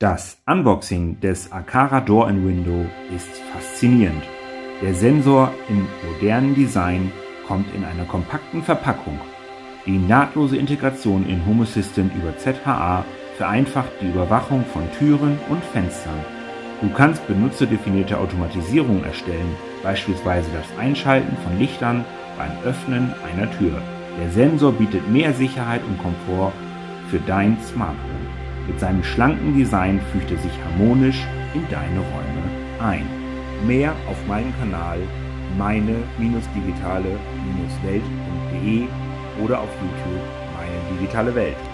Das Unboxing des Aqara Door-in-Window ist faszinierend. Der Sensor im modernen Design kommt in einer kompakten Verpackung. Die nahtlose Integration in Home Assistant über ZHA vereinfacht die Überwachung von Türen und Fenstern. Du kannst benutzerdefinierte Automatisierung erstellen, beispielsweise das Einschalten von Lichtern beim Öffnen einer Tür. Der Sensor bietet mehr Sicherheit und Komfort für dein Smart Home. Mit seinem schlanken Design fügt er sich harmonisch in deine Räume ein. Mehr auf meinem Kanal meine-digitale-welt.de oder auf YouTube Meine digitale Welt.